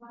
Yes.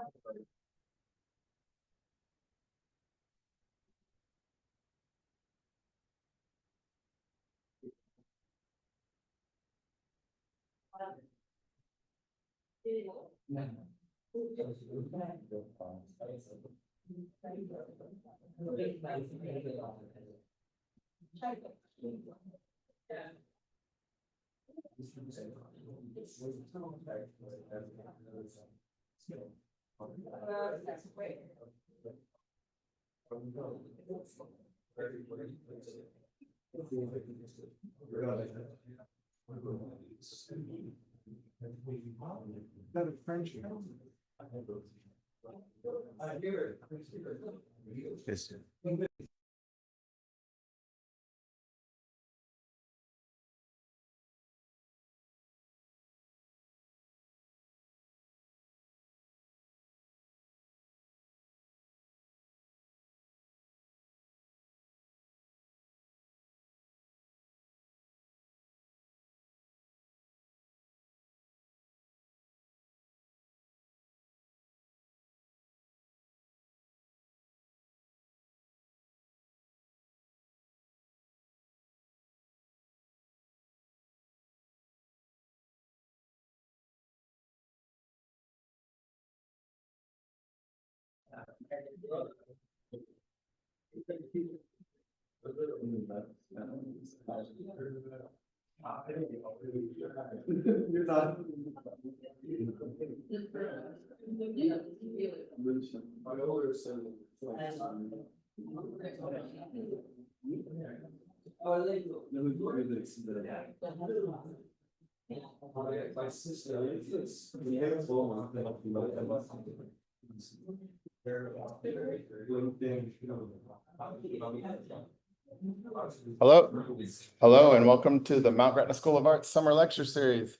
Hello, and welcome to the Mount Gretna School of Arts Summer Lecture Series,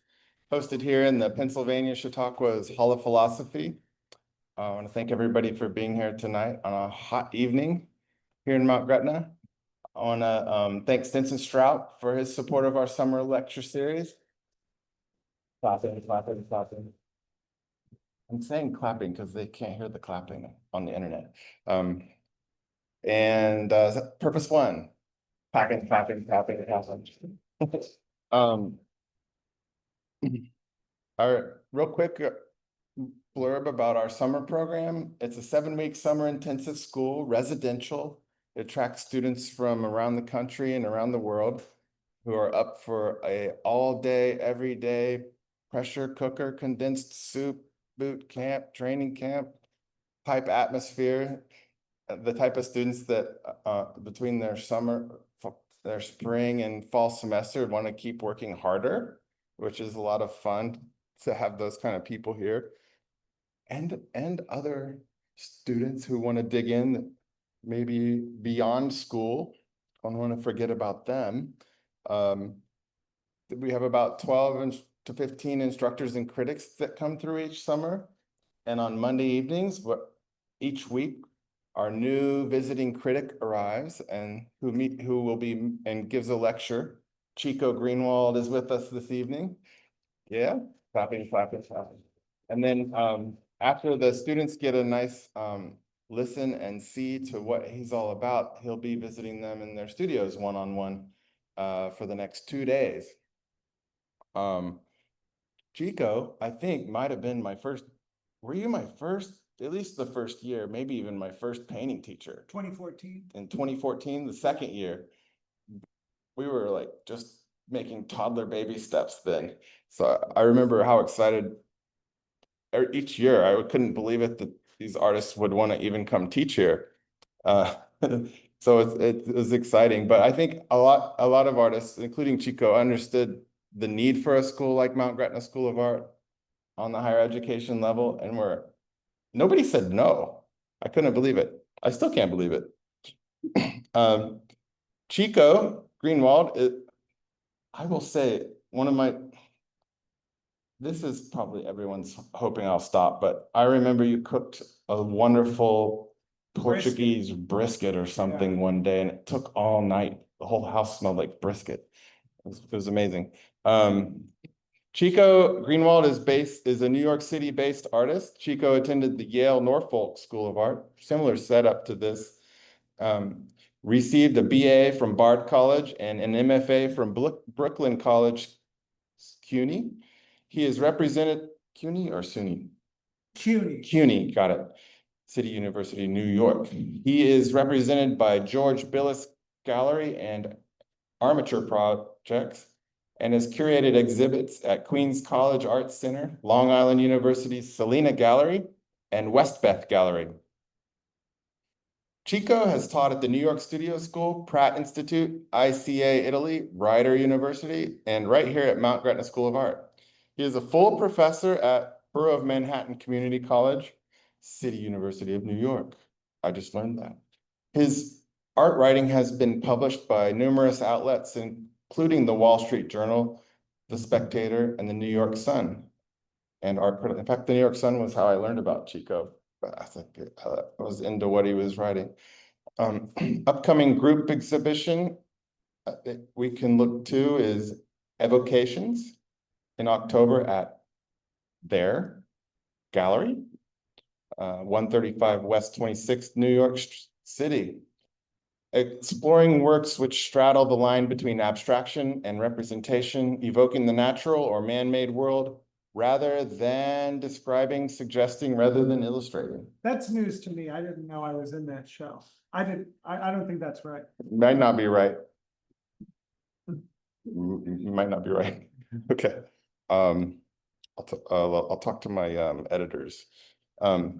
hosted here in the Pennsylvania Chautauqua's Hall of Philosophy. I want to thank everybody for being here tonight on a hot evening here in Mount Gretna. I want to thank Stinson Strout for his support of our summer lecture series. Clapping. I'm saying clapping because they can't hear the clapping on the internet. Purpose one. Clapping. Our real quick blurb about our summer program. It's a 7-week summer intensive school, residential. It attracts students from around the country and around the world who are up for a all-day, every-day pressure cooker, condensed soup, boot camp, training camp, type atmosphere. The type of students that between their spring and fall semester want to keep working harder, which is a lot of fun to have those kind of people here. And other students who want to dig in maybe beyond school. I don't want to forget about them. We have about 12 to 15 instructors and critics that come through each summer. And on Monday evenings, each week, our new visiting critic arrives and who will be and gives a lecture. Xico Greenwald is with us this evening. Yeah, clapping. And then after the students get a nice listen and see to what he's all about, he'll be visiting them in their studios one-on-one for the next 2 days. Xico, I think, might have been my first, were you my first, at least the first year, maybe even my first painting teacher? 2014. In 2014, the second year. We were like just making toddler baby steps then. So I remember how excited each year, I couldn't believe it that these artists would want to even come teach here. So it was exciting, but I think a lot of artists, including Xico, understood the need for a school like Mount Gretna School of Art on the higher education level, and nobody said no. I couldn't believe it. I still can't believe it. Xico Greenwald, I will say this is probably everyone's hoping I'll stop, but I remember you cooked a wonderful Portuguese brisket or something one day, and it took all night. The whole house smelled like brisket. It was amazing. Xico Greenwald is a New York City-based artist. Xico attended the Yale Norfolk School of Art, similar setup to this. Received a BA from Bard College and an MFA from Brooklyn College, CUNY. He is represented, CUNY or SUNY? CUNY. CUNY, got it. City University, New York. He is represented by George Billis Gallery and Armature Projects, and has curated exhibits at Queens College Arts Center, Long Island University's Selena Gallery, and Westbeth Gallery. Xico has taught at the New York Studio School, Pratt Institute, ICA Italy, Rider University, and right here at Mount Gretna School of Art. He is a full professor at Borough of Manhattan Community College, City University of New York. I just learned that. His art writing has been published by numerous outlets, including the Wall Street Journal, The Spectator, and the New York Sun. And in fact, the New York Sun was how I learned about Xico. I think I was into what he was writing. Upcoming group exhibition that we can look to is Evocations in October at their gallery, 135 West 26th, New York City. Exploring works which straddle the line between abstraction and representation, evoking the natural or man-made world, rather than describing, suggesting, rather than illustrating. That's news to me. I didn't know I was in that show. I don't think that's right. Might not be right. You might not be right. Okay. I'll talk to my editors. All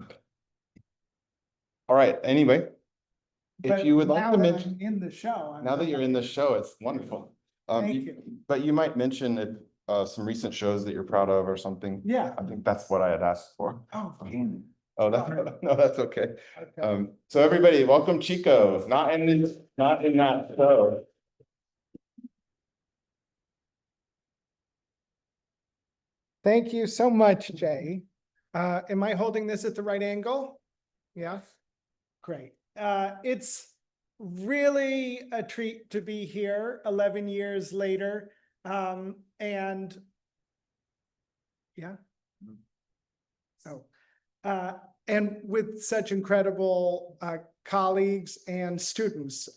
right. Anyway, if you would like to mention in the show, now that you're in the show, it's wonderful. Thank you. But you might mention if some recent shows that you're proud of or something. Yeah. I think that's what I had asked for. Oh, Oh, no, that's okay. okay. So everybody, welcome Xico. Not in that show. Thank you so much, Jay. Am I holding this at the right angle? Yeah, great. It's really a treat to be here 11 years later. And yeah. Oh, and with such incredible colleagues and students.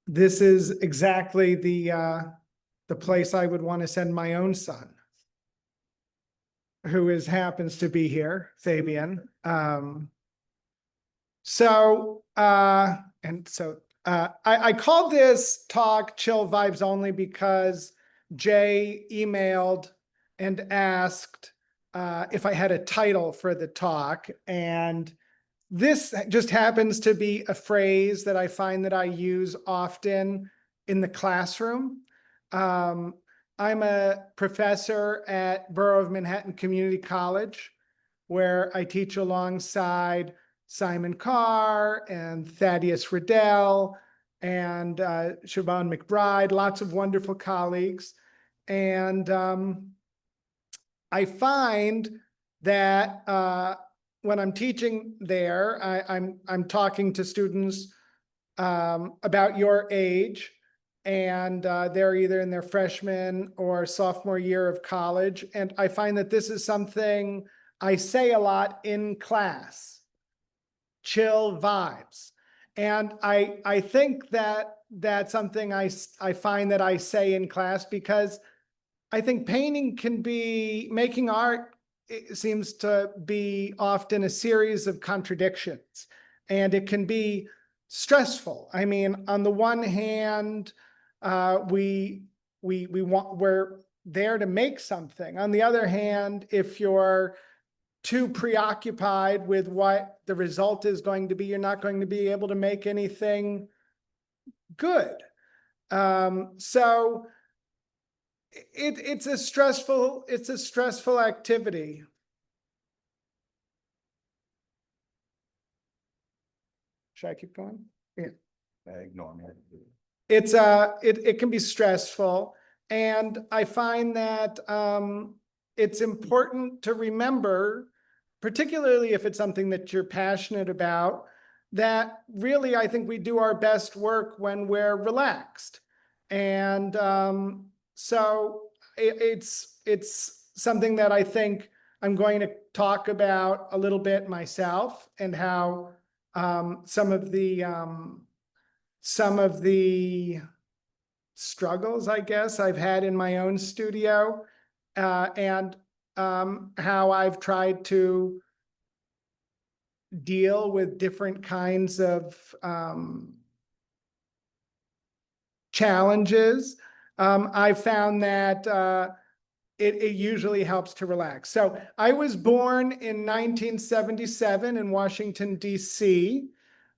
This is exactly the place I would want to send my own son, who happens to be here, Fabian. I called this talk Chill Vibes Only because Jay emailed and asked if I had a title for the talk. And this just happens to be a phrase that I find that I use often in the classroom. I'm a professor at Borough of Manhattan Community College, where I teach alongside Simon Carr and Thaddeus Riddell and Siobhan McBride, lots of wonderful colleagues. And I find that when I'm teaching there, I'm talking to students about your age, and they're either in their freshman or sophomore year of college. And I find that this is something I say a lot in class: chill vibes. And I think that that's something I find that I say in class because I think making art, it seems to be often a series of contradictions, and it can be stressful. I mean, on the one hand, we're there to make something. On the other hand, if you're too preoccupied with what the result is going to be, you're not going to be able to make anything good. So it's a stressful activity. Should I keep going? Yeah. Ignore me. It can be stressful, and I find that it's important to remember, particularly if it's something that you're passionate about, that really I think we do our best work when we're relaxed. And so, it's something that I think I'm going to talk about a little bit myself, and how some of the struggles, I guess, I've had in my own studio, and how I've tried to deal with different kinds of challenges. I found that it usually helps to relax. So I was born in 1977 in Washington, D.C.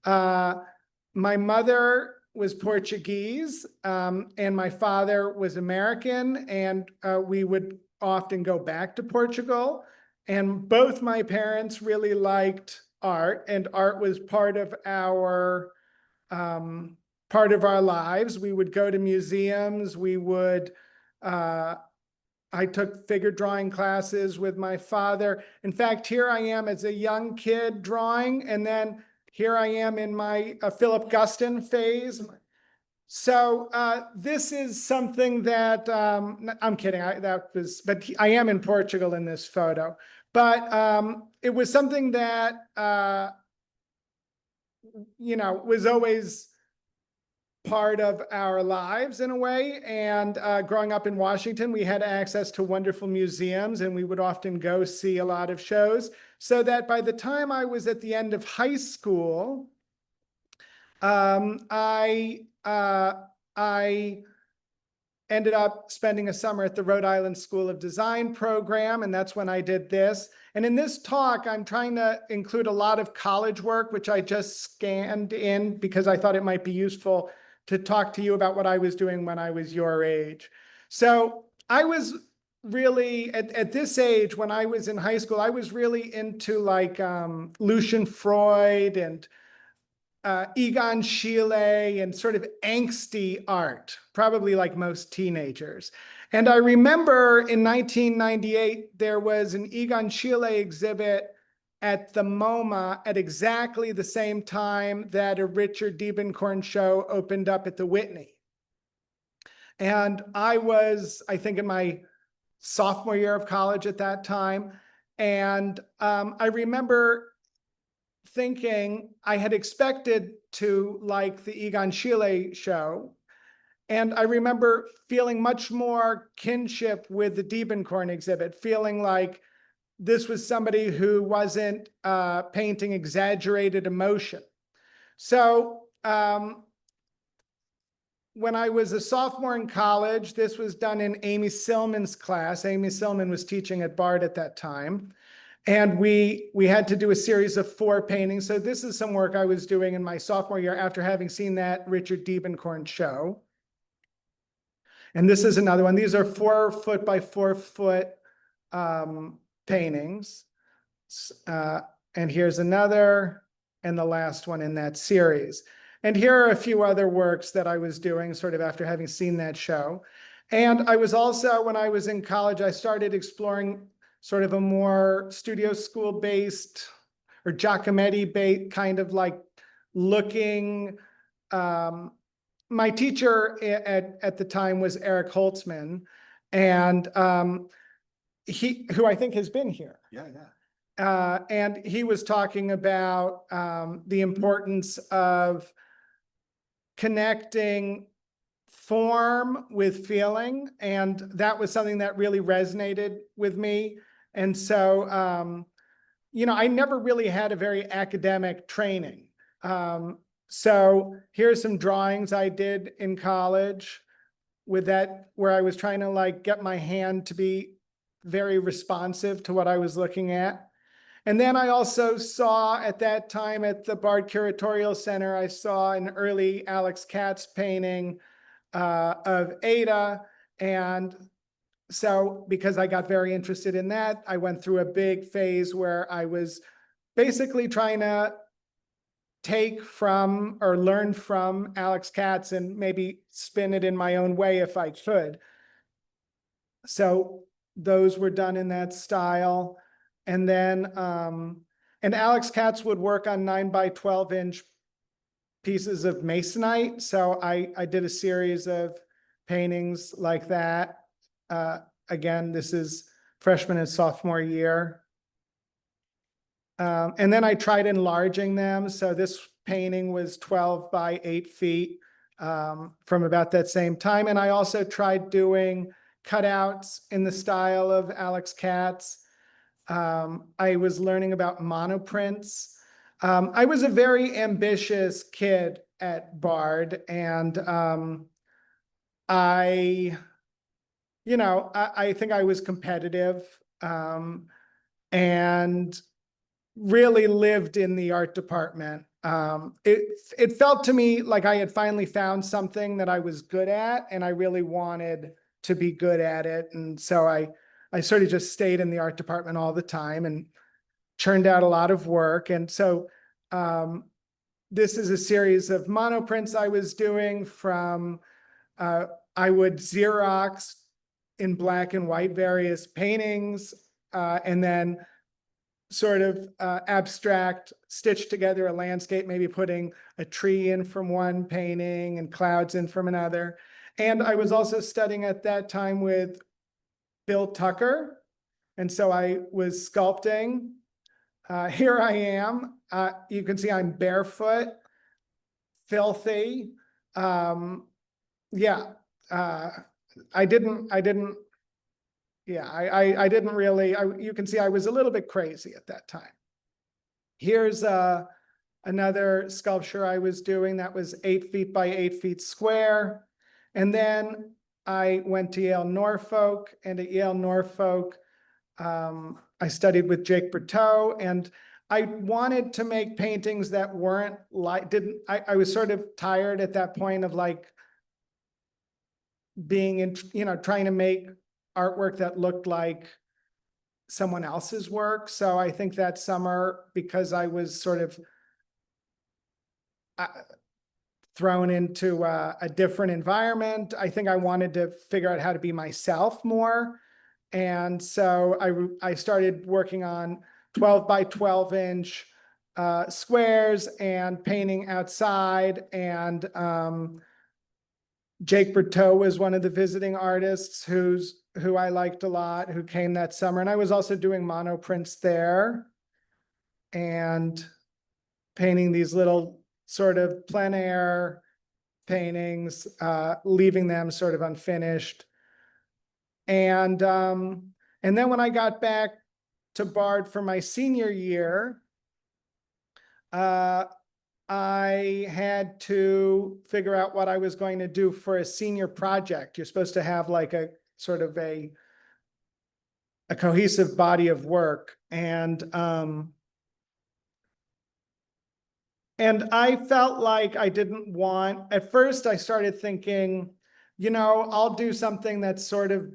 My mother was Portuguese, and my father was American, and we would often go back to Portugal. And both my parents really liked art, and art was part of our lives. We would go to museums. We would. I took figure drawing classes with my father. In fact, here I am as a young kid drawing, and then here I am in my Philip Guston phase. So this is something that I'm kidding. But I am in Portugal in this photo. But it was something that was always part of our lives in a way. And growing up in Washington, we had access to wonderful museums, and we would often go see a lot of shows. So that by the time I was at the end of high school, I ended up spending a summer at the Rhode Island School of Design program, and that's when I did this. And in this talk, I'm trying to include a lot of college work, which I just scanned in because I thought it might be useful to talk to you about what I was doing when I was your age. So I was really, at this age, when I was in high school, I was really into like Lucian Freud and Egon Schiele and sort of angsty art, probably like most teenagers. And I remember in 1998, there was an Egon Schiele exhibit at the MoMA at exactly the same time that a Richard Diebenkorn show opened up at the Whitney. And I was, I think, in my sophomore year of college at that time. And I remember thinking I had expected to like the Egon Schiele show. And I remember feeling much more kinship with the Diebenkorn exhibit, feeling like this was somebody who wasn't painting exaggerated emotion. So when I was a sophomore in college, this was done in Amy Silman's class. Amy Silman was teaching at Bard at that time. And we had to do a series of 4 paintings. So this is some work I was doing in my sophomore year after having seen that Richard Diebenkorn show. And this is another one. These are 4 foot by 4 foot paintings. And here's another, and the last one in that series. And here are a few other works that I was doing sort of after having seen that show. And I was also, when I was in college, I started exploring sort of a more studio school based or Giacometti based kind of like looking. My teacher at the time was Eric Holtzman, and who I think has been here. Yeah. And he was talking about the importance of connecting form with feeling. And that was something that really resonated with me. And so, I never really had a very academic training. So here's some drawings I did in college with that, where I was trying to like get my hand to be very responsive to what I was looking at. And then I also saw at that time at the Bard Curatorial Center, I saw an early Alex Katz painting of Ada. And so because I got very interested in that, I went through a big phase where I was basically trying to take from or learn from Alex Katz and maybe spin it in my own way if I could. So those were done in that style. And then, and Alex Katz would work on 9 by 12 inch pieces of masonite. So I did a series of paintings like that. again, this is freshman and sophomore year. And then I tried enlarging them. So this painting was 12 by 8 feet from about that same time. And I also tried doing cutouts in the style of Alex Katz. I was learning about monoprints. I was a very ambitious kid at Bard, and I think I was competitive and really lived in the art department. It felt to me like I had finally found something that I was good at, and I really wanted to be good at it. And so I sort of just stayed in the art department all the time and churned out a lot of work. And so this is a series of monoprints I was doing from, I would Xerox in black and white various paintings, and then sort of abstract, stitch together a landscape, maybe putting a tree in from one painting and clouds in from another. And I was also studying at that time with Bill Tucker. And so I was sculpting. Here I am. You can see I'm barefoot, filthy. Yeah, I didn't really, you can see I was a little bit crazy at that time. Here's another sculpture I was doing that was 8 feet by 8 feet square. And then I went to Yale Norfolk, and at Yale Norfolk, I studied with Jake Berteau, and I wanted to make paintings that weren't like, I was sort of tired at that point of like being in, trying to make artwork that looked like someone else's work. So I think that summer, because I was sort of thrown into a different environment, I think I wanted to figure out how to be myself more. And so I started working on 12 by 12 inch squares and painting outside. And Jake Berteau was one of the visiting artists who I liked a lot, who came that summer. And I was also doing monoprints there and painting these little sort of plein air paintings, leaving them sort of unfinished. And then when I got back to Bard for my senior year, I had to figure out what I was going to do for a senior project. You're supposed to have like a sort of a cohesive body of work. And I felt like I didn't want, at first I started thinking, I'll do something that's sort of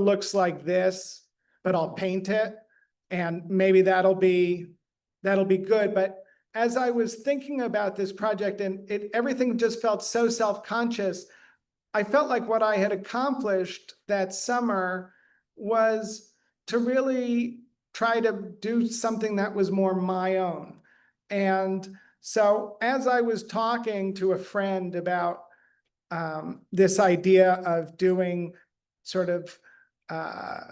looks like this, but I'll paint it, and maybe that'll be good. But as I was thinking about this project, and everything just felt so self-conscious, I felt like what I had accomplished that summer was to really try to do something that was more my own. And so as I was talking to a friend about this idea of doing sort of, I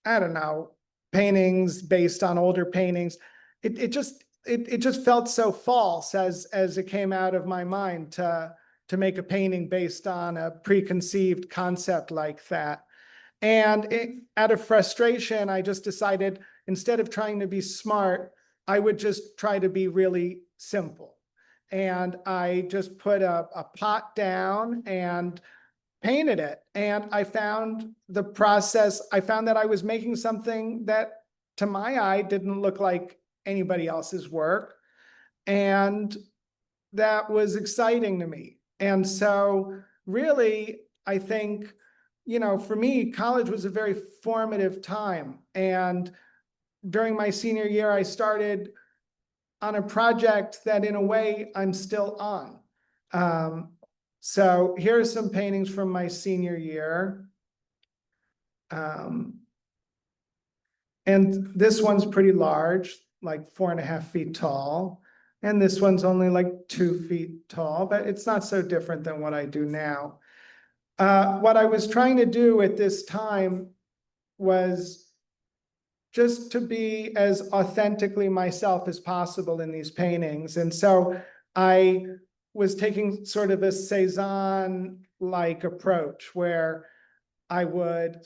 don't know, paintings based on older paintings, it just felt so false as it came out of my mind to make a painting based on a preconceived concept like that. And out of frustration, I just decided, instead of trying to be smart, I would just try to be really simple. And I just put a pot down and painted it. And I found the process, I found that I was making something that to my eye didn't look like anybody else's work. And that was exciting to me. And so really, I think, for me, college was a very formative time. And during my senior year, I started on a project that in a way I'm still on. So here are some paintings from my senior year. And this one's pretty large, like 4.5 feet tall. And this one's only like 2 feet tall, but it's not so different than what I do now. What I was trying to do at this time was just to be as authentically myself as possible in these paintings. And so I was taking sort of a Cezanne-like approach where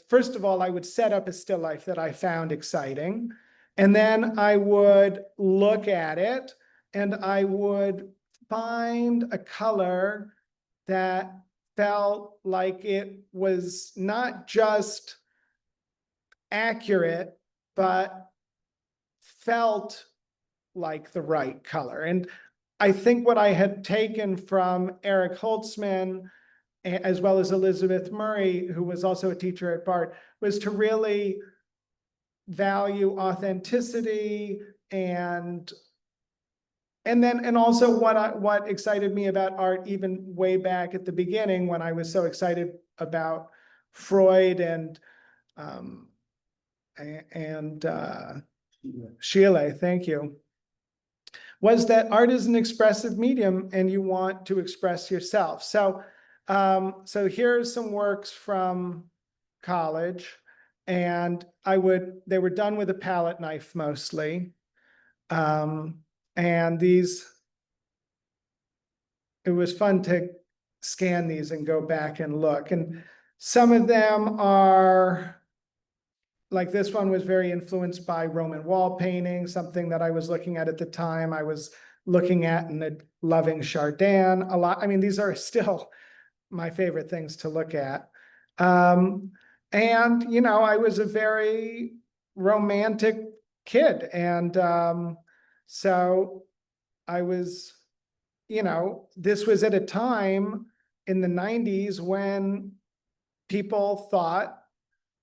first of all, I would set up a still life that I found exciting. And then I would look at it and I would find a color that felt like it was not just accurate, but felt like the right color. And I think what I had taken from Eric Holtzman, as well as Elizabeth Murray, who was also a teacher at Bard, was to really value authenticity and also what excited me about art even way back at the beginning when I was so excited about Freud and Schiele, thank you, was that art is an expressive medium and you want to express yourself. So here's some works from college, and they were done with a palette knife mostly. And it was fun to scan these and go back and look. And some of them are, like this one was very influenced by Roman wall painting, something that I was looking at the time. I was looking at and loving Chardin a lot. I mean, these are still my favorite things to look at. And, I was a very romantic kid. And so I was, this was at a time in the 90s when people thought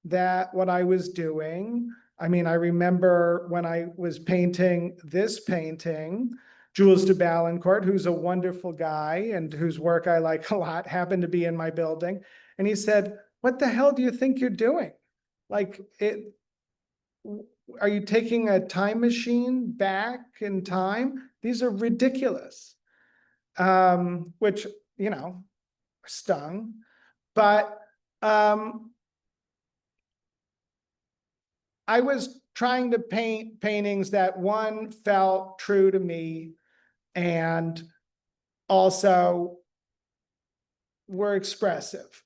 that what I was doing, I mean, I remember when I was painting this painting, Jules de Ballancourt, who's a wonderful guy and whose work I like a lot, happened to be in my building. And he said, "What the hell do you think you're doing? Like, are you taking a time machine back in time? These are ridiculous." Which, stung. But I was trying to paint paintings that, one, felt true to me and also were expressive.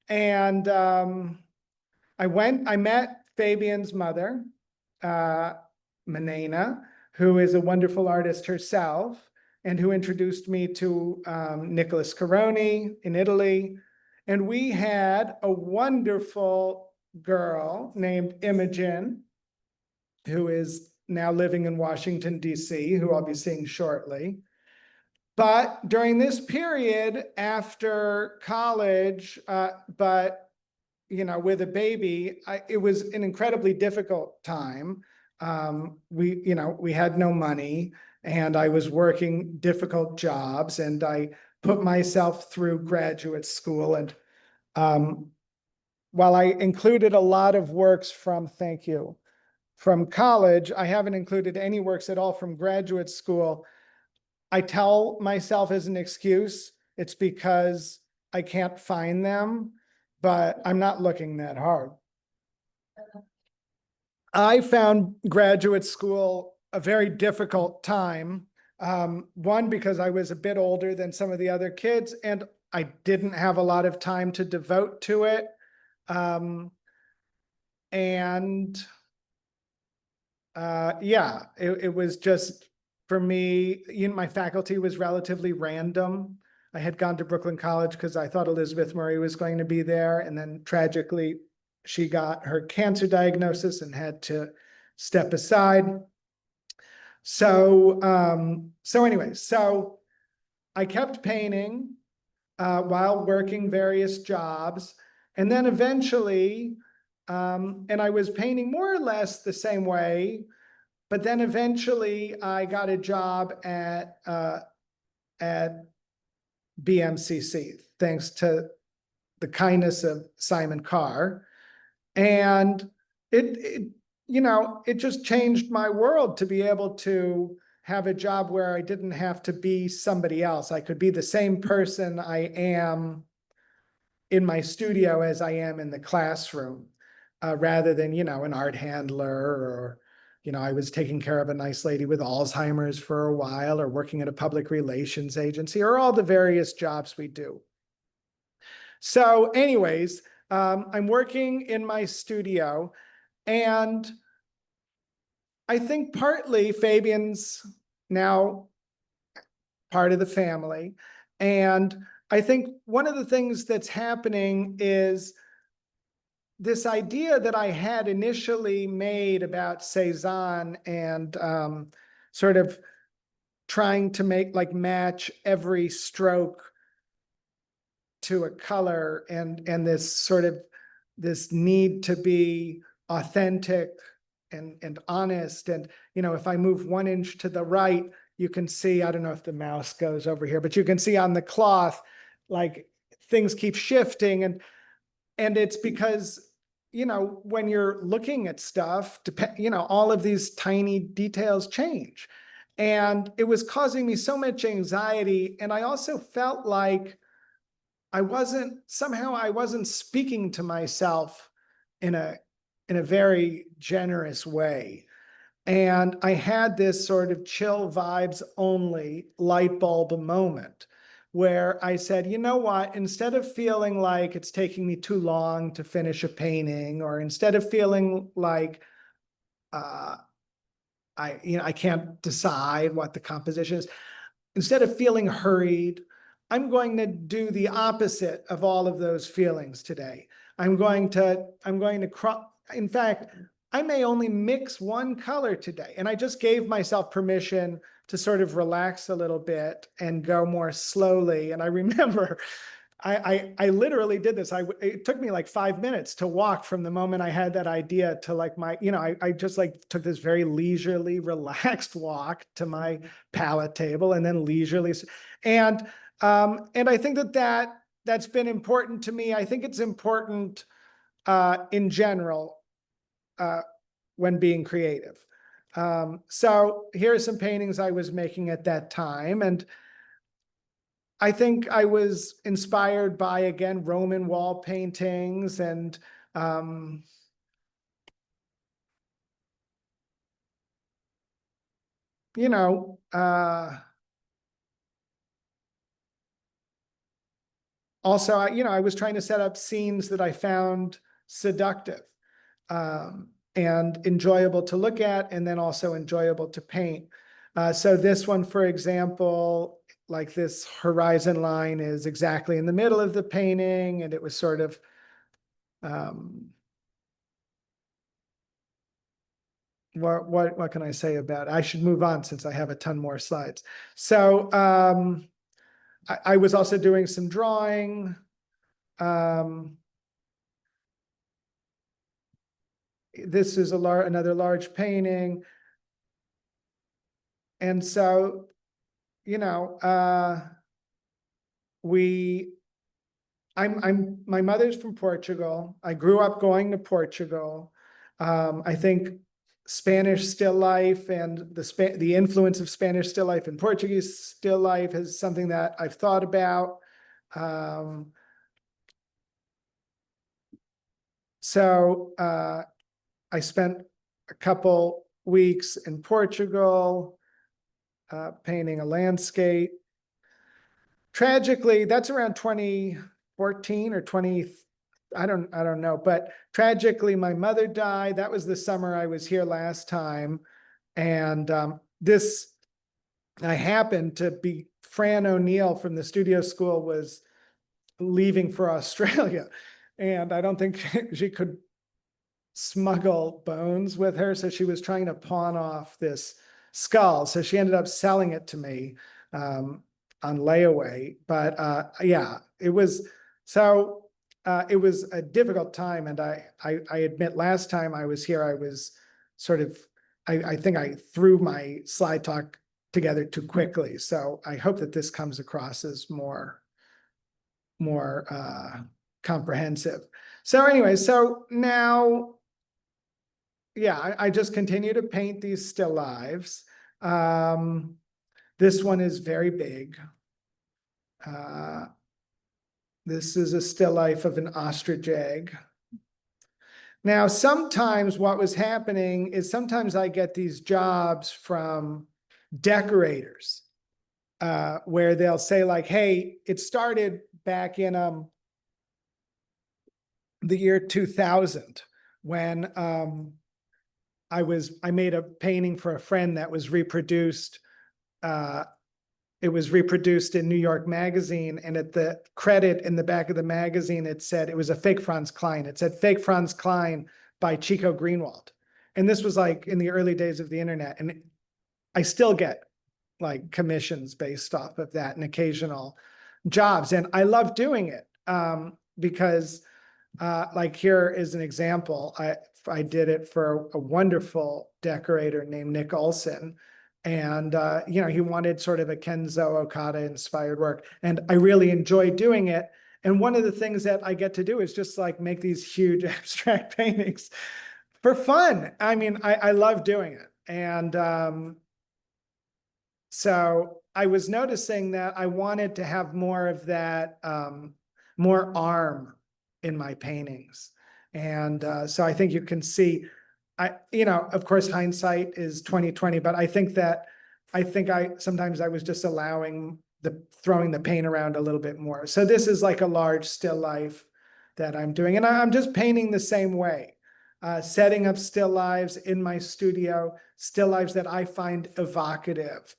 And I met Fabian's mother, Manena, who is a wonderful artist herself, and who introduced me to Nicholas Caroni in Italy. And we had a wonderful girl named Imogen, who is now living in Washington, D.C., who I'll be seeing shortly. But during this period after college, with a baby, it was an incredibly difficult time. We had no money, and I was working difficult jobs, and I put myself through graduate school. And while I included a lot of works from college, I haven't included any works at all from graduate school. I tell myself as an excuse, it's because I can't find them, but I'm not looking that hard. I found graduate school a very difficult time. One, because I was a bit older than some of the other kids, and I didn't have a lot of time to devote to it. It was just, for me, my faculty was relatively random. I had gone to Brooklyn College because I thought Elizabeth Murray was going to be there. And then tragically, she got her cancer diagnosis and had to step aside. So I kept painting while working various jobs. And then eventually, and I was painting more or less the same way, but then eventually I got a job at BMCC, thanks to the kindness of Simon Carr. And it just changed my world to be able to have a job where I didn't have to be somebody else. I could be the same person I am in my studio as I am in the classroom, rather than, an art handler, or, I was taking care of a nice lady with Alzheimer's for a while, or working at a public relations agency, or all the various jobs we do. So anyways, I'm working in my studio, and I think partly Fabian's now part of the family. And I think one of the things that's happening is this idea that I had initially made about Cezanne, and sort of trying to match every stroke to a color, and this need to be authentic and honest. And, if I move 1 inch to the right, you can see, I don't know if the mouse goes over here, but you can see on the cloth, like, things keep shifting. And it's because, when you're looking at stuff, all of these tiny details change. And it was causing me so much anxiety. And I also felt like I wasn't speaking to myself in a very generous way. And I had this sort of chill vibes only light bulb moment where I said, you know what, instead of feeling like it's taking me too long to finish a painting, or instead of feeling like I can't decide what the composition is, instead of feeling hurried, I'm going to do the opposite of all of those feelings today. I'm going to in fact, I may only mix one color today. And I just gave myself permission to sort of relax a little bit and go more slowly. And I remember I literally did this. It took me like 5 minutes to walk from the moment I had that idea to I just took this very leisurely, relaxed walk to my palette table, and then leisurely. And I think that's been important to me. I think it's important in general when being creative. So here are some paintings I was making at that time. And I think I was inspired by, again, Roman wall paintings, and also, I was trying to set up scenes that I found seductive and enjoyable to look at, and then also enjoyable to paint. So this one, for example, like this horizon line is exactly in the middle of the painting, and it was sort of what can I say about it? I should move on since I have a ton more slides. So I was also doing some drawing. This is another large painting. And so, my mother's from Portugal. I grew up going to Portugal. I think Spanish still life and the influence of Spanish still life and Portuguese still life is something that I've thought about. So I spent a couple weeks in Portugal painting a landscape. Tragically, that's around 2014 or 20, I don't know, but tragically my mother died. That was the summer I was here last time. And I happened to be, Fran O'Neill from the studio school was leaving for Australia. And I don't think she could smuggle bones with her. So she was trying to pawn off this skull. So she ended up selling it to me on layaway. But yeah, it was a difficult time. And I admit last time I was here, I was sort of, I think I threw my slide talk together too quickly. So I hope that this comes across as more comprehensive. So anyway, so now, yeah, I just continue to paint these still lives. This one is very big. This is a still life of an ostrich egg. Now, sometimes what was happening is sometimes I get these jobs from decorators where they'll say like, hey, it started back in the year 2000 when I made a painting for a friend that was reproduced. It was reproduced in New York Magazine, and at the credit in the back of the magazine, it said it was a fake Franz Klein. It said fake Franz Klein by Xico Greenwald. And this was like in the early days of the internet. And I still get like commissions based off of that and occasional jobs. And I love doing it because like here is an example. I did it for a wonderful decorator named Nick Olson. And, he wanted sort of a Kenzo Okada inspired work. And I really enjoy doing it. And one of the things that I get to do is just like make these huge abstract paintings for fun. I mean, I love doing it. And so I was noticing that I wanted to have more of that, more arm in my paintings. And so I think you can see, of course, hindsight is 2020, but I think sometimes I was just allowing throwing the paint around a little bit more. So this is like a large still life that I'm doing. And I'm just painting the same way, setting up still lives in my studio, still lives that I find evocative,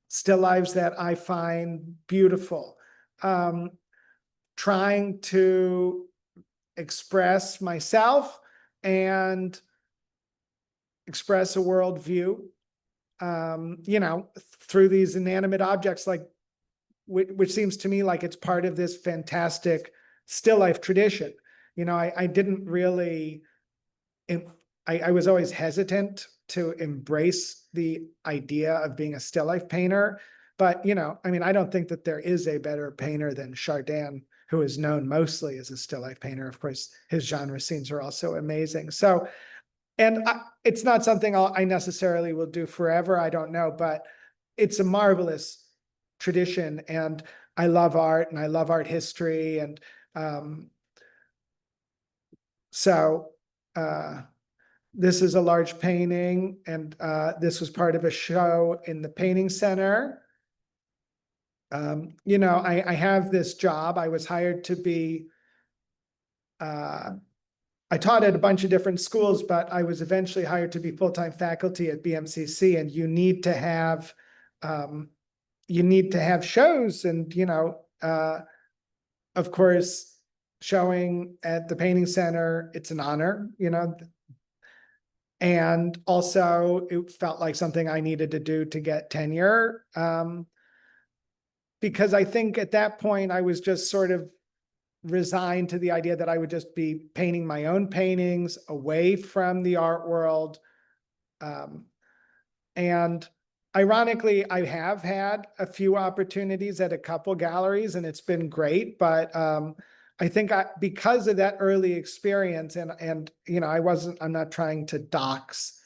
still lives that I find beautiful, trying to express myself and express a worldview, through these inanimate objects, like which seems to me like it's part of this fantastic still life tradition. I didn't really, I was always hesitant to embrace the idea of being a still life painter, but I don't think that there is a better painter than Chardin, who is known mostly as a still life painter. Of course, his genre scenes are also amazing. So, and it's not something I necessarily will do forever. I don't know, but it's a marvelous tradition, and I love art and I love art history. And this is a large painting, and this was part of a show in the painting center. I have this job. I was hired to be, I taught at a bunch of different schools, but I was eventually hired to be full-time faculty at BMCC, and you need to have shows, and of course, showing at the painting center, it's an honor, and also it felt like something I needed to do to get tenure, because I think at that point I was just sort of resigned to the idea that I would just be painting my own paintings away from the art world. And ironically, I have had a few opportunities at a couple galleries, and it's been great. But I think because of that early experience, and I'm not trying to dox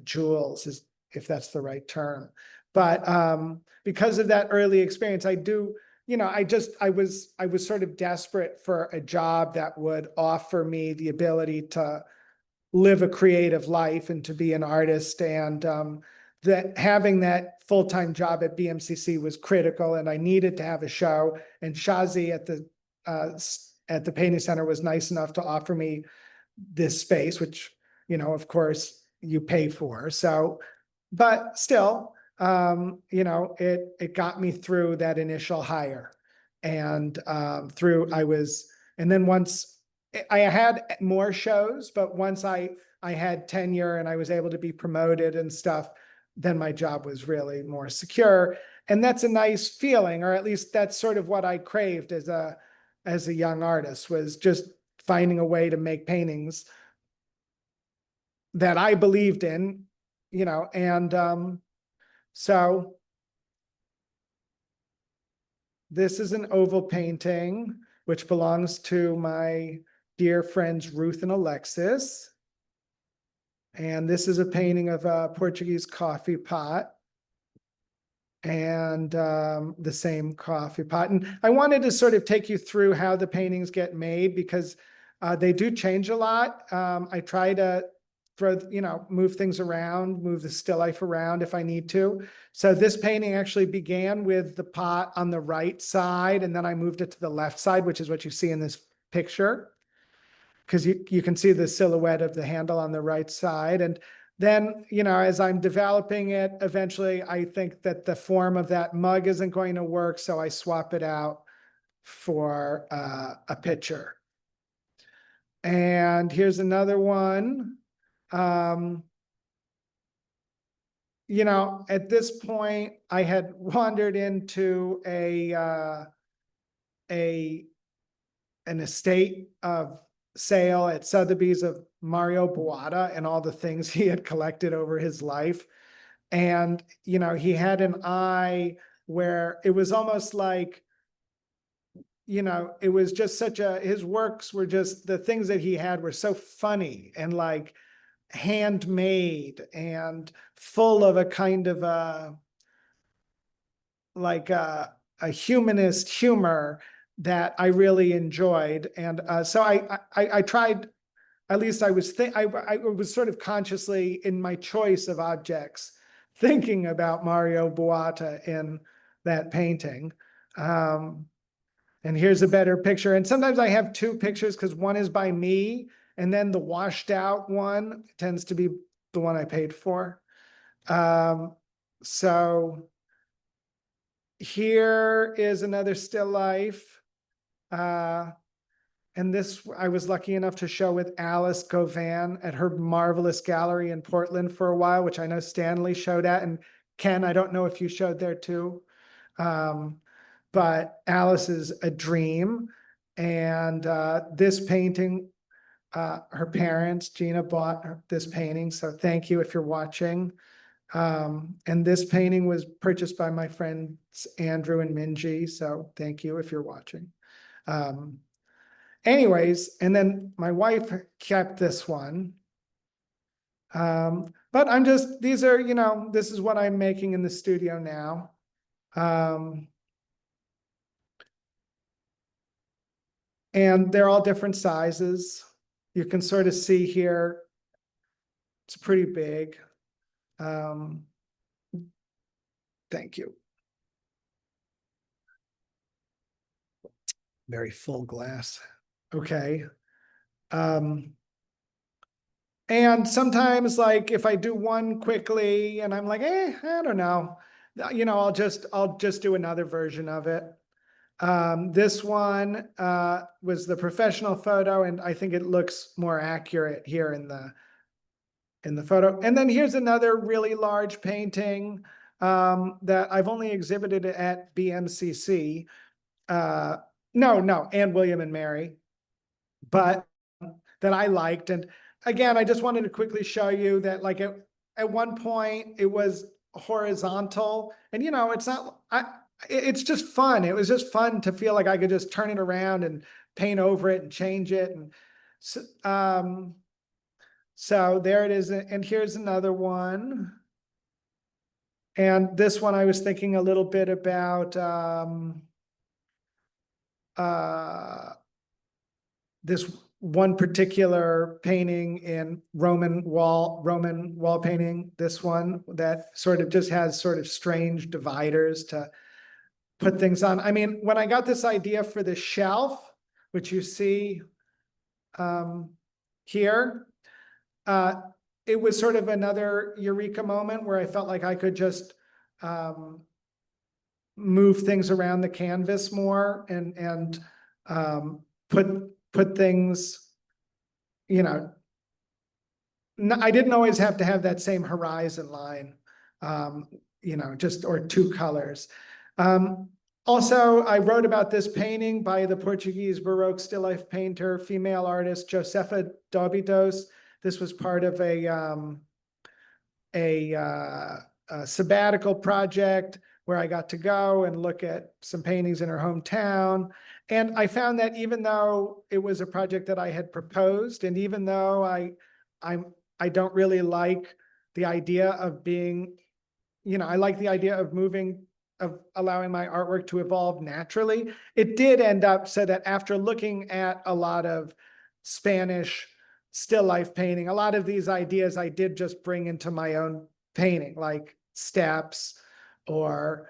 Jules, if that's the right term, but because of that early experience, I do. I was sort of desperate for a job that would offer me the ability to live a creative life and to be an artist. And that having that full-time job at BMCC was critical, and I needed to have a show. And Shazi at the painting center was nice enough to offer me this space, which, of course you pay for. So, but still, it got me through that initial hire, and and then once I had more shows, but once I had tenure and I was able to be promoted and stuff, then my job was really more secure. And that's a nice feeling, or at least that's sort of what I craved as a young artist, was just finding a way to make paintings that I believed in, and so this is an oval painting, which belongs to my dear friends Ruth and Alexis. And this is a painting of a Portuguese coffee pot. and the same coffee pot. And I wanted to sort of take you through how the paintings get made because they do change a lot. I try to move things around, move the still life around if I need to. So this painting actually began with the pot on the right side, and then I moved it to the left side, which is what you see in this picture. Because you can see the silhouette of the handle on the right side. And then, as I'm developing it, eventually I think that the form of that mug isn't going to work. So I swap it out for a pitcher. And here's another one. At this point, I had wandered into an estate of sale at Sotheby's of Mario Boada and all the things he had collected over his life. And, he had an eye where it was almost like, it was just his works were just, the things that he had were so funny and like handmade and full of a kind of a humanist humor that I really enjoyed. And so I tried, at least I was sort of consciously in my choice of objects, thinking about Mario Boata in that painting. And here's a better picture. And sometimes I have two pictures because one is by me, and then the washed out one tends to be the one I paid for. So here is another still life. And this I was lucky enough to show with Alice Govan at her marvelous gallery in Portland for a while, which I know Stanley showed at. And Ken, I don't know if you showed there too. But Alice is a dream. And this painting, her parents, Gina, bought this painting. So thank you if you're watching. And this painting was purchased by my friends Andrew and Minji. So thank you if you're watching. Anyways, and then my wife kept this one. But these are, this is what I'm making in the studio now. And they're all different sizes. You can sort of see here, it's pretty big. Thank you. Very full glass. Okay. And sometimes like if I do one quickly and I'm like, I don't know, I'll just do another version of it. This one was the professional photo, and I think it looks more accurate here in the photo. And then here's another really large painting that I've only exhibited at BMCC. No, and William and Mary, but that I liked. And again, I just wanted to quickly show you that like at one point it was horizontal, and it's not, it's just fun. It was just fun to feel like I could just turn it around and paint over it and change it. And so there it is. And here's another one. And this one I was thinking a little bit about this one particular painting in Roman wall painting, this one that sort of just has sort of strange dividers to put things on. I mean, when I got this idea for the shelf, which you see here, it was sort of another eureka moment where I felt like I could just move things around the canvas more and put things, I didn't always have to have that same horizon line, or two colors. Also, I wrote about this painting by the Portuguese Baroque still life painter, female artist, Josefa Dobidos. This was part of a sabbatical project where I got to go and look at some paintings in her hometown. And I found that even though it was a project that I had proposed, and even though I don't really like the idea of being, I like the idea of moving of allowing my artwork to evolve naturally. It did end up so that after looking at a lot of Spanish still life painting, a lot of these ideas I did just bring into my own painting, like steps or,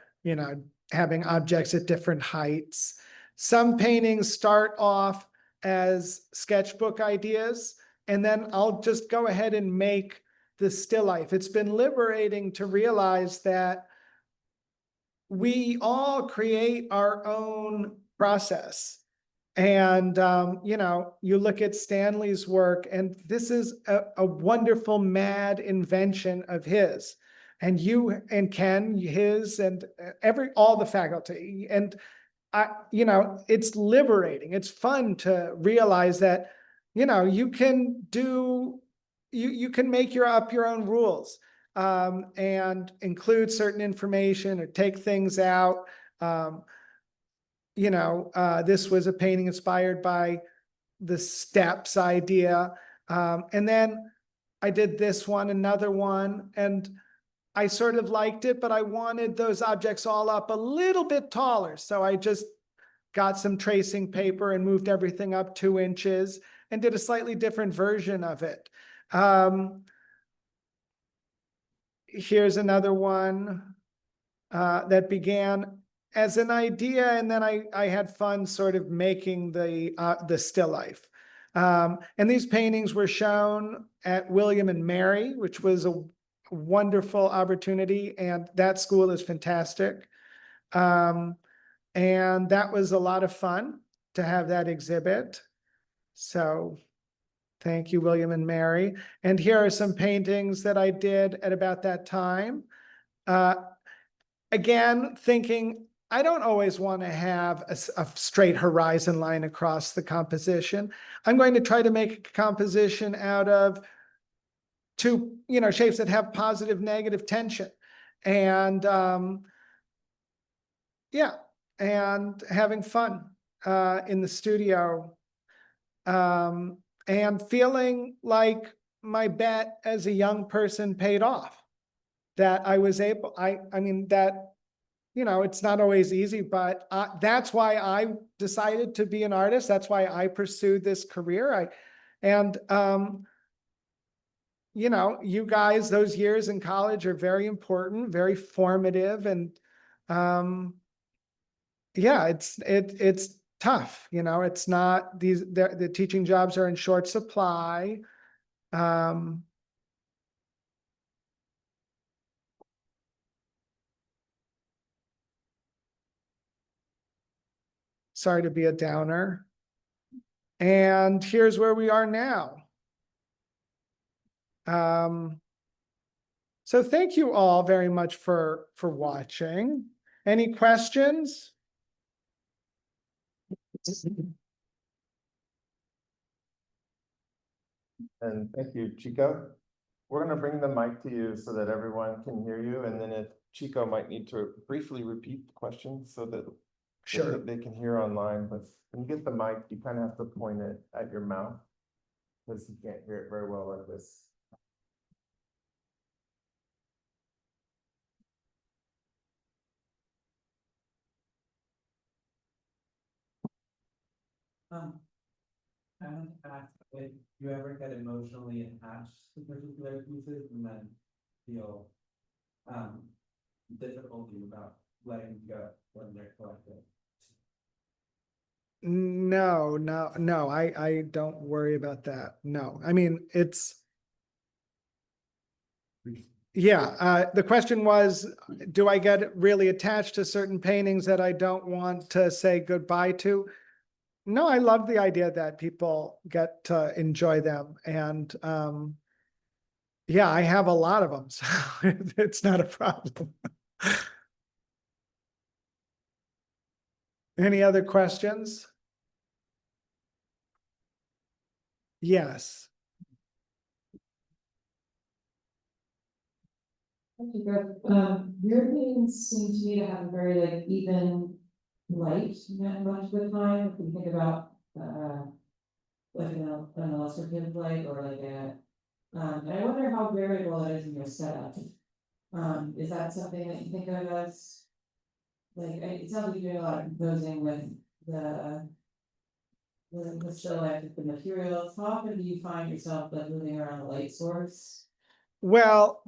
having objects at different heights. Some paintings start off as sketchbook ideas, and then I'll just go ahead and make the still life. It's been liberating to realize that we all create our own process. And, you look at Stanley's work, and this is a wonderful, mad invention of his. And you and Ken, his, and all the faculty. And it's liberating. It's fun to realize that, you can you can make up your own rules, and include certain information or take things out. This was a painting inspired by the steps idea. And then I did this one, another one, and I sort of liked it, but I wanted those objects all up a little bit taller. So I just got some tracing paper and moved everything up 2 inches and did a slightly different version of it. Here's another one that began as an idea, and then I had fun sort of making the still life. And these paintings were shown at William and Mary, which was a wonderful opportunity, and that school is fantastic. And that was a lot of fun to have that exhibit. So thank you, William and Mary. And here are some paintings that I did at about that time. Again, thinking I don't always want to have a straight horizon line across the composition. I'm going to try to make a composition out of two, shapes that have positive, negative tension. And yeah, and having fun in the studio, and feeling like my bet as a young person paid off. That I was able, I mean, that, it's not always easy, but that's why I decided to be an artist. That's why I pursued this career. You guys, those years in college are very important, very formative, and yeah, it's tough. It's not the teaching jobs are in short supply. Sorry to be a downer. And here's where we are now. So thank you all very much for watching. Any questions? And thank you, Xico. We're going to bring the mic to you so that everyone can hear you. And then if Xico might need to briefly repeat the question so that Sure. they can hear online. But when you get the mic, you kind of have to point it at your mouth because you can't hear it very well like this. I want to ask if you ever get emotionally attached to particular pieces and then feel difficulty about letting go when they're collected. No, I don't worry about that. No, I mean, yeah, the question was, do I get really attached to certain paintings that I don't want to say goodbye to? No, I love the idea that people get to enjoy them. And yeah, I have a lot of them, so it's not a problem. Any other questions? Yes. Okay, good. Your paintings seem to me to have a very even light much of the time. If we think about an illustrative light or and I wonder how variable it is in your setup. Is that something that you think of as like, it sounds like you're doing a lot of composing with the still life with the materials. How often do you find yourself like moving around the light source? Well,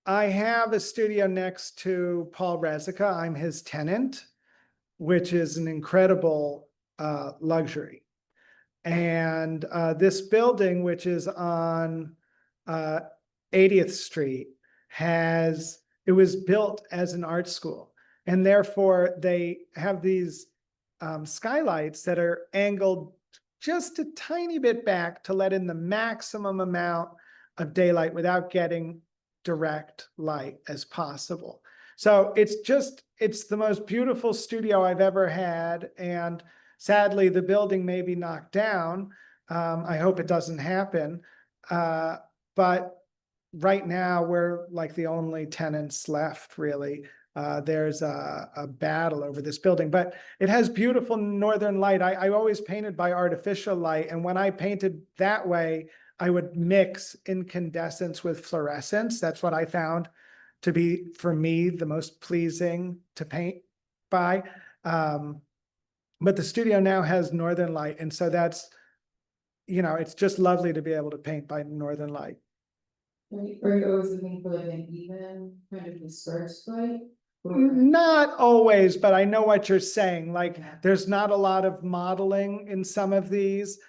I have a studio next to Paul Rezica. I'm his tenant, which is an incredible luxury. And this building, which is on 80th Street, it was built as an art school. And therefore, they have these skylights that are angled just a tiny bit back to let in the maximum amount of daylight without getting direct light as possible. So it's the most beautiful studio I've ever had. And sadly, the building may be knocked down. I hope it doesn't happen. But right now, we're like the only tenants left, really. There's a battle over this building, but it has beautiful northern light. I always painted by artificial light. And when I painted that way, I would mix incandescence with fluorescence. That's what I found to be, for me, the most pleasing to paint by. But the studio now has northern light. And so that's, it's just lovely to be able to paint by northern light. Are you always looking for like an even kind of dispersed light? Not always, but I know what you're saying. Like, there's not a lot of modeling in some of these.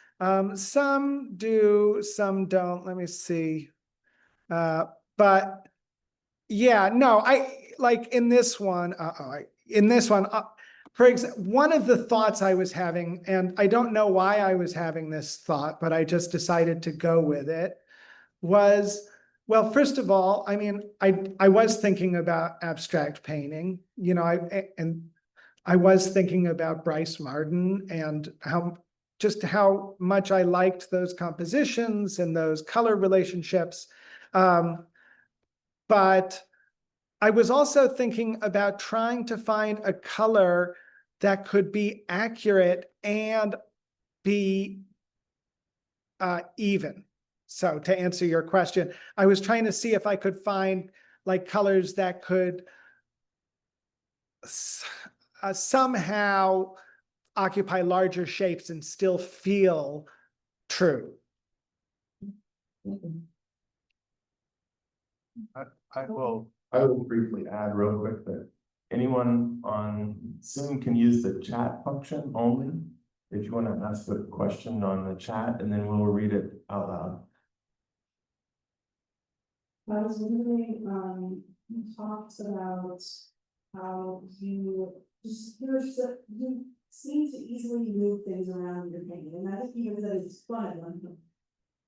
Some do, some don't. Let me see. But yeah, no, I like in this one, for example, one of the thoughts I was having, and I don't know why I was having this thought, but I just decided to go with it, was, well, first of all, I mean, I was thinking about abstract painting, I was thinking about Bryce Marden and how much I liked those compositions and those color relationships. But I was also thinking about trying to find a color that could be accurate and be even. So to answer your question, I was trying to see if I could find like colors that could somehow occupy larger shapes and still feel true. I will briefly add real quick that anyone on Zoom can use the chat function only. If you want to ask a question on the chat, and then we'll read it out loud. I was wondering, you talked about how you seem to easily move things around your painting, and I think even that is fun.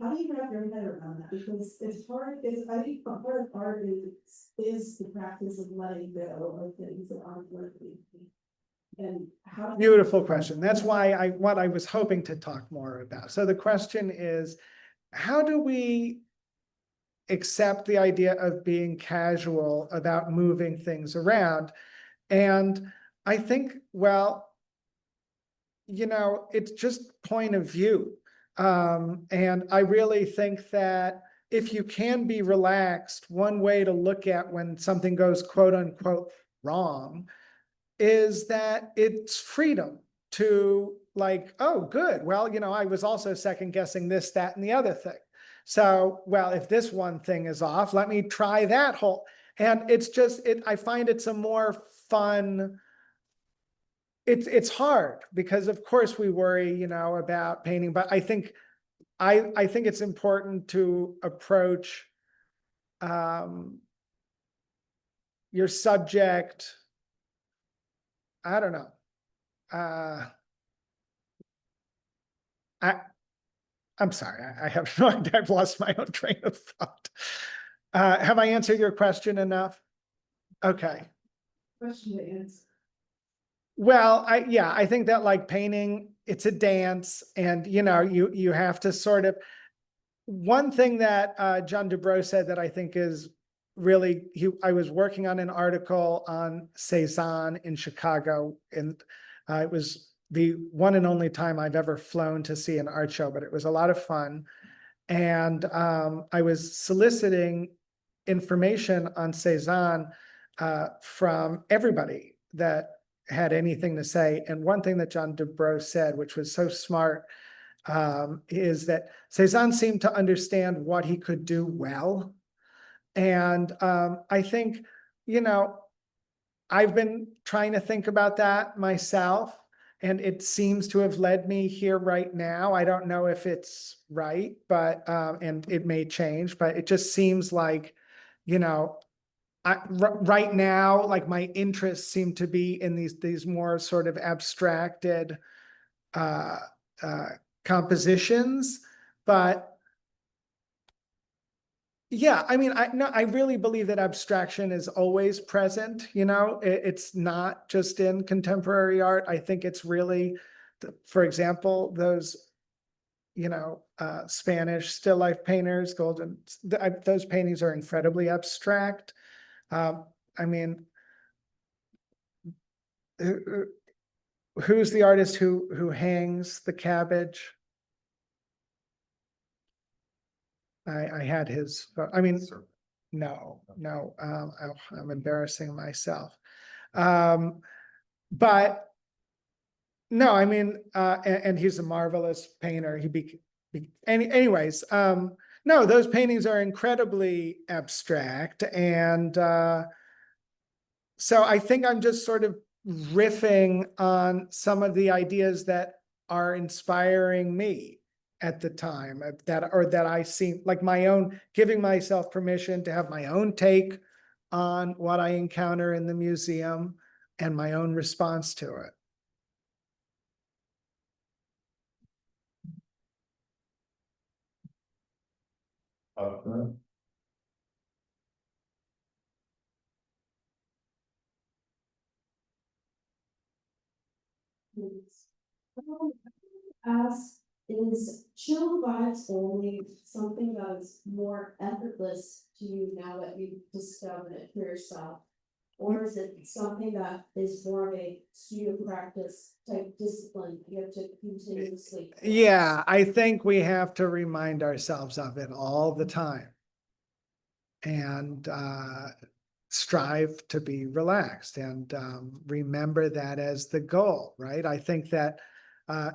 How do you wrap your head around that? Because it's hard. I think the part of art is the practice of letting go of things that aren't working. And how? Beautiful question. That's why what I was hoping to talk more about. So the question is, how do we accept the idea of being casual about moving things around? And I think, well, it's just point of view. And I really think that if you can be relaxed, one way to look at when something goes quote unquote wrong is that it's freedom to like, oh, good. Well, I was also second guessing this, that, and the other thing. So, well, if this one thing is off, let me try that whole. And it's just, I find it's a more fun. It's hard because of course we worry, about painting, but I think it's important to approach your subject. I don't know. I'm sorry, I have no idea. I've lost my own train of thought. Have I answered your question enough? Okay. Question to answer. Well, I think that like painting, it's a dance, and you have to sort of. One thing that John Dubrow said that I think is really, I was working on an article on Cézanne in Chicago, and it was the one and only time I've ever flown to see an art show, but it was a lot of fun. And I was soliciting information on Cézanne from everybody that had anything to say. And one thing that John Dubrow said, which was so smart, is that Cezanne seemed to understand what he could do well. And I think, you know, I've been trying to think about that myself, and it seems to have led me here right now. I don't know if it's right, but and it may change, but it just seems like, you know, right now, like my interests seem to be in these more sort of abstracted uh, compositions, but yeah, I mean, I really believe that abstraction is always present, you know, it's not just in contemporary art. I think it's really, for example, those, you know, Spanish still life painters, those paintings are incredibly abstract. I mean, who's the artist who hangs the cabbage? I had his, I mean, no, I'm embarrassing myself. But no, I mean, and he's a marvelous painter. Anyways, no, those paintings are incredibly abstract. And so I think I'm just sort of riffing on some of the ideas that are inspiring me at the time, that I see, like my own, giving myself permission to have my own take on what I encounter in the museum and my own response to it. Ask, is chill vibes only something that is more effortless to you now that you've discovered it for yourself? Or is it something that is more of a studio practice type discipline you have to continuously? Yeah, I think we have to remind ourselves of it all the time. And strive to be relaxed and remember that as the goal, right? I think that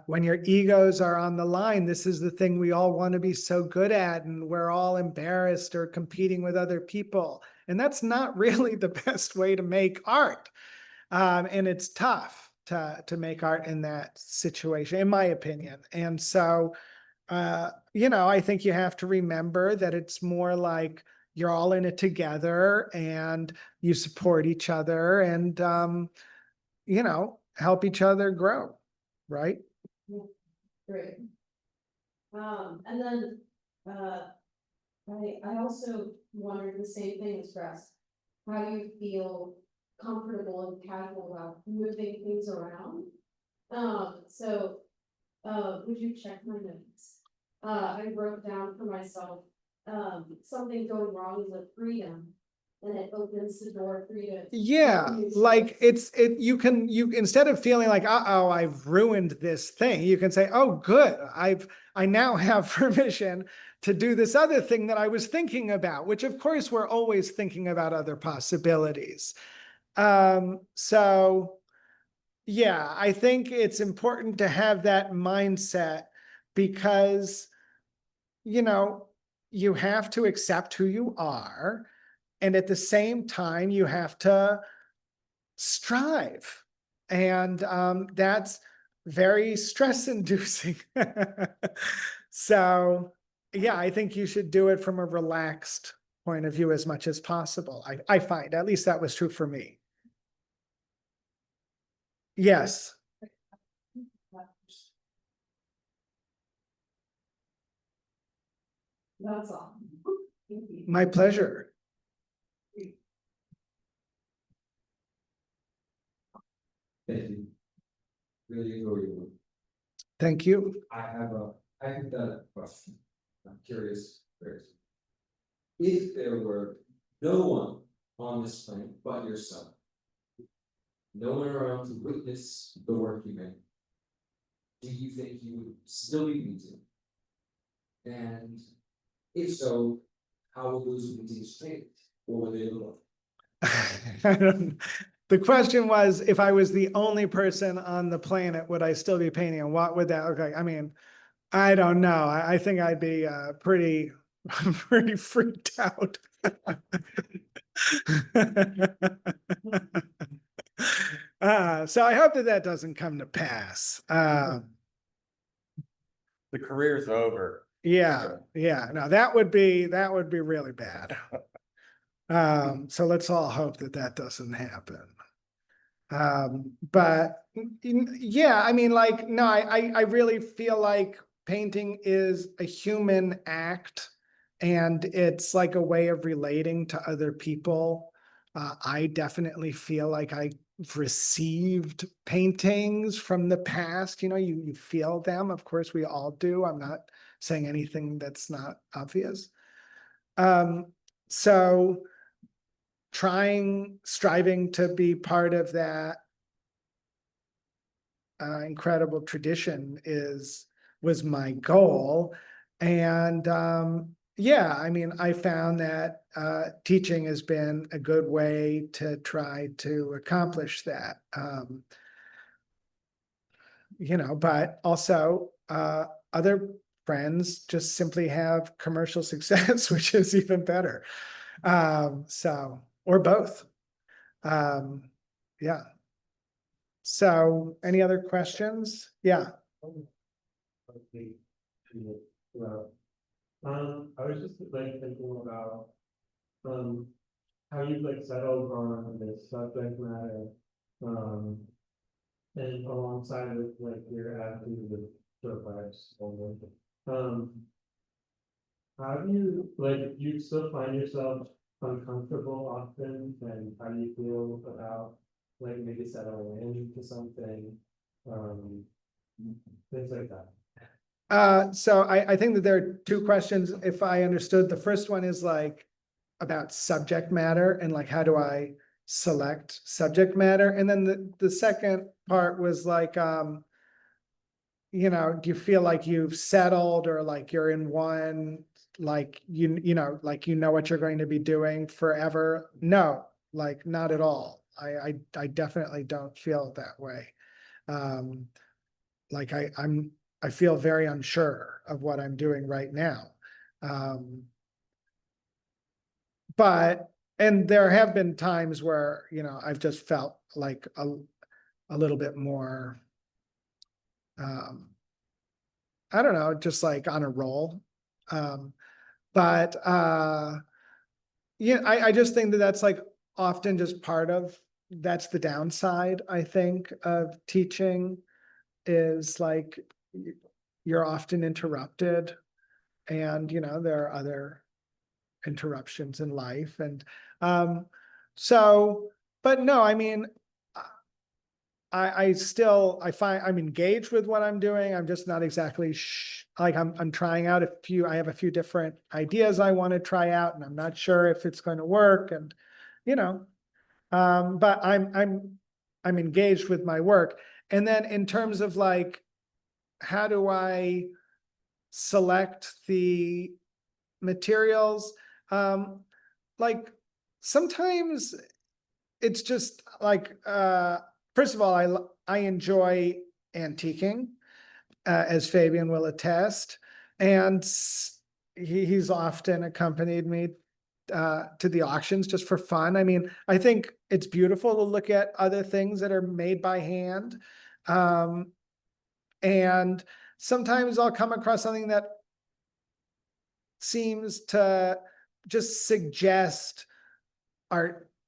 when your egos are on the line, this is the thing we all want to be so good at, and we're all embarrassed or competing with other people. And that's not really the best way to make art. And it's tough to make art in that situation, in my opinion. And so, you know, I think you have to remember that it's more like you're all in it together and you support each other and, you know, help each other grow, right? Great. And then, I also wondered the same thing as Russ. How do you feel comfortable and casual about moving things around? Would you check my notes? I wrote down for myself, something going wrong is a freedom, and it opens the door for you to. Yeah, like you instead of feeling like, uh-oh, I've ruined this thing, you can say, oh, good, I now have permission to do this other thing that I was thinking about, which of course we're always thinking about other possibilities. So yeah, I think it's important to have that mindset because, you know, you have to accept who you are. And at the same time, you have to strive. And that's very stress inducing. So yeah, I think you should do it from a relaxed point of view as much as possible. I find, at least that was true for me. Yes. That's all. Thank you. My pleasure. Thank you. Really enjoy your work. Thank you. I have a hypothetical question. I'm curious, Chris. If there were no one on this planet but yourself, no one around to witness the work you make, do you think you would still be painting? And if so, how would those paintings change? Or would they look? I don't, the question was, if I was the only person on the planet, would I still be painting? And what would that look like? I mean, I don't know. I think I'd be pretty, pretty freaked out. So I hope that that doesn't come to pass. The career's over. Yeah, no, that would be really bad. So let's all hope that that doesn't happen. But yeah, I mean, like, no, I really feel like painting is a human act, and it's like a way of relating to other people. I definitely feel like I've received paintings from the past, you feel them. Of course, we all do. I'm not saying anything that's not obvious. So striving to be part of that incredible tradition was my goal. And yeah, I mean, I found that teaching has been a good way to try to accomplish that. But also other friends just simply have commercial success, which is even better. Or both. Yeah. So any other questions? Yeah. Okay. Well, I was just like thinking about, how you like settled on this subject matter, and alongside with like your attitude with short vibes only. How do you, like, you still find yourself uncomfortable often, and how do you feel about like maybe settling into something, things like that? So I think that there are two questions, if I understood. The first one is like about subject matter and like, how do I select subject matter? And then the second part was like, do you feel like you've settled, or like you're in one, like, like, what you're going to be doing forever? No, like, not at all. I definitely don't feel that way. Like I feel very unsure of what I'm doing right now. And there have been times where, I've just felt like a little bit more, I don't know, just like on a roll. But yeah, I just think that that's like often just that's the downside, I think, of teaching, is like you're often interrupted, and there are other interruptions in life. And but no, I mean, I find I'm engaged with what I'm doing. I'm just not exactly like I'm trying out I have a few different ideas I want to try out, and I'm not sure if it's going to work. And but I'm engaged with my work. And then in terms of like, how do I select the materials? Like, sometimes it's just like, first of all, I enjoy antiquing, as Fabian will attest, and he's often accompanied me to the auctions just for fun. I mean, I think it's beautiful to look at other things that are made by hand. And sometimes I'll come across something that seems to just suggest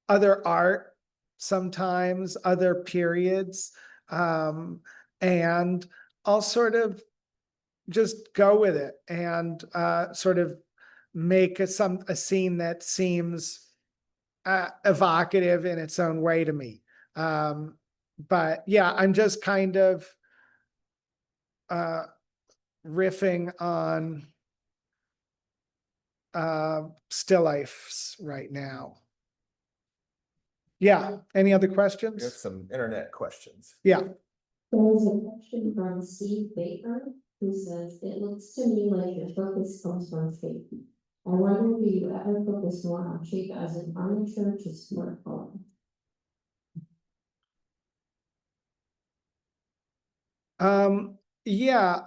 other art, sometimes other periods. And I'll sort of just go with it and sort of make a scene that seems evocative in its own way to me. But yeah, I'm just kind of riffing on still lifes right now. Yeah, any other We have questions? some internet questions. Yeah. There's a question from Steve Baker, who says, "It looks to me like your focus comes from faith. I wonder if you ever focus more on shape as an armature to sport color. Yeah,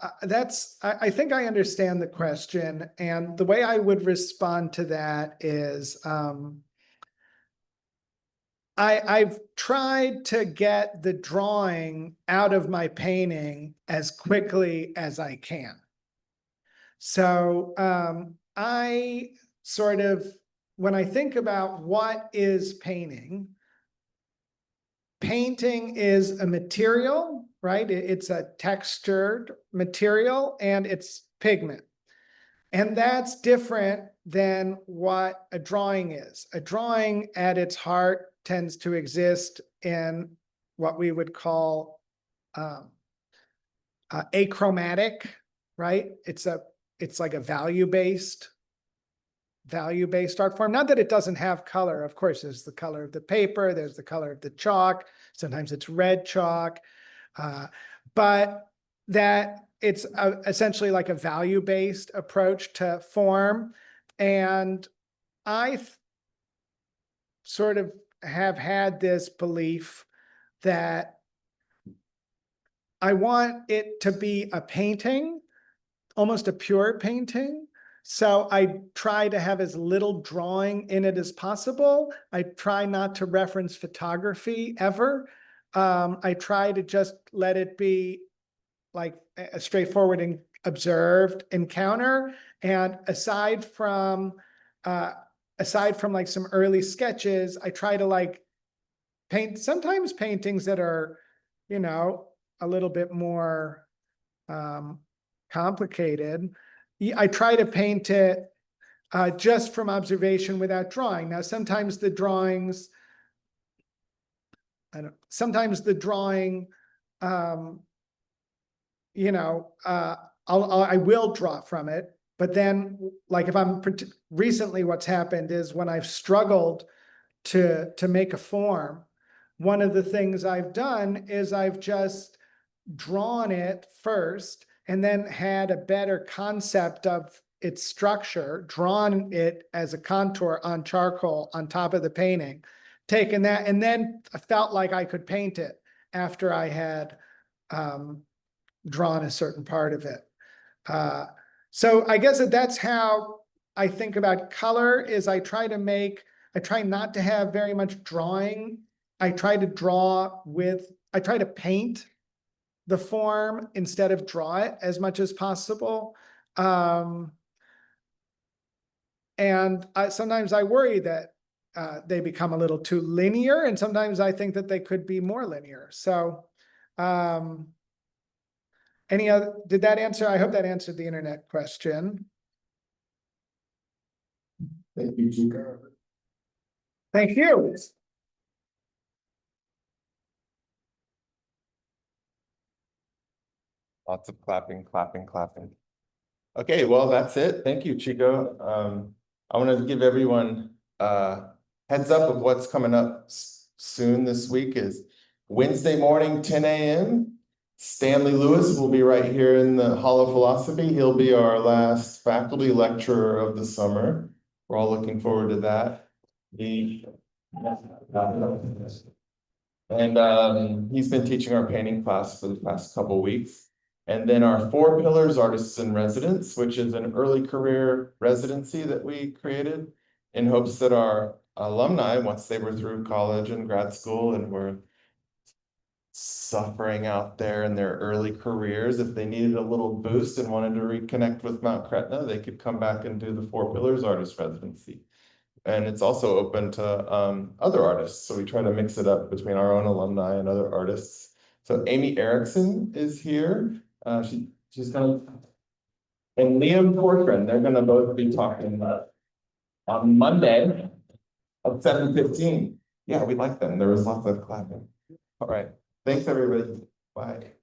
I think I understand the question, and the way I would respond to that is, I've tried to get the drawing out of my painting as quickly as I can. So, I sort of, when I think about what is painting, painting is a material, right? It's a textured material and it's pigment. And that's different than what a drawing is. A drawing at its heart tends to exist in what we would call achromatic, right? It's like a value-based art form. Not that it doesn't have color. Of course, there's the color of the paper, there's the color of the chalk. Sometimes it's red chalk, but that it's essentially like a value-based approach to form. And I sort of have had this belief that I want it to be a painting, almost a pure painting. So I try to have as little drawing in it as possible. I try not to reference photography ever. I try to just let it be like a straightforward and observed encounter. And aside from like some early sketches, I try to like paint sometimes paintings that are, you know, a little bit more complicated. I try to paint it just from observation without drawing. Now, sometimes the drawings, sometimes the drawing, you know, I will draw from it. But then, like if I'm recently, what's happened is when I've struggled to make a form, one of the things I've done is I've just drawn it first and then had a better concept of its structure, drawn it as a contour on charcoal on top of the painting, taken that, and then I felt like I could paint it after I had drawn a certain part of it. So I guess that's how I think about color. Is I try not to have very much drawing. I try to paint the form instead of draw it as much as possible. And sometimes I worry that they become a little too linear, and sometimes I think that they could be more linear. So did that answer? I hope that answered the internet question. Thank you, Xico. Thank you. Lots of clapping. Okay, well, that's it. Thank you, Xico. I want to give everyone heads up of what's coming up soon this week is Wednesday morning, 10 a.m. Stanley Lewis will be right here in the Hall of Philosophy. He'll be our last faculty lecturer of the summer. We're all looking forward to that. And he's been teaching our painting class for the past couple weeks. And then our 4 Pillars Artists in Residence, which is an early career residency that we created in hopes that our alumni, once they were through college and grad school and were suffering out there in their early careers, if they needed a little boost and wanted to reconnect with Mount Gretna, they could come back and do the 4 Pillars Artist Residency. And it's also open to other artists. So we try to mix it up between our own alumni and other artists. So Amy Erickson is here. She's gonna, and Liam Corcoran, they're gonna both be talking on Monday at 7:15. Yeah, we like them. There was lots of clapping. All right. Thanks, everybody. Bye.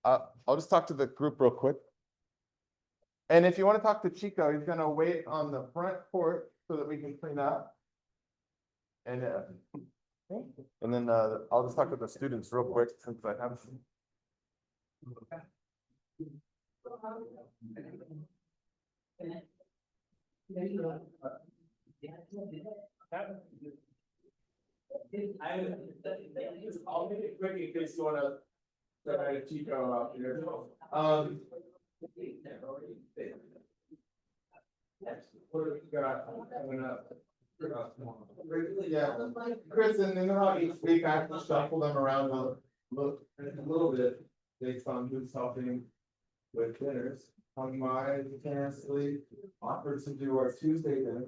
I'll just talk to the group real quick. And if you want to talk to Xico, he's gonna wait on the front porch so that we can clean up. And then I'll just talk to the students real quick since I have some. I'll make it quick in case you wanna. Try to Xico out here. What have we got coming up? Yeah, Chris, and then how each week I have to shuffle them around a little bit based on who's helping with dinners. On my generously offered to do our Tuesday dinner.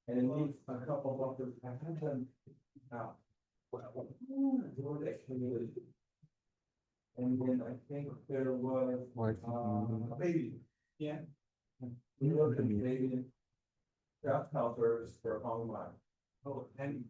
And it needs a couple of offers. I had them out. And then I think there was, a baby. Yeah. We looked at Canadian. Craft helpers for online. Oh, and.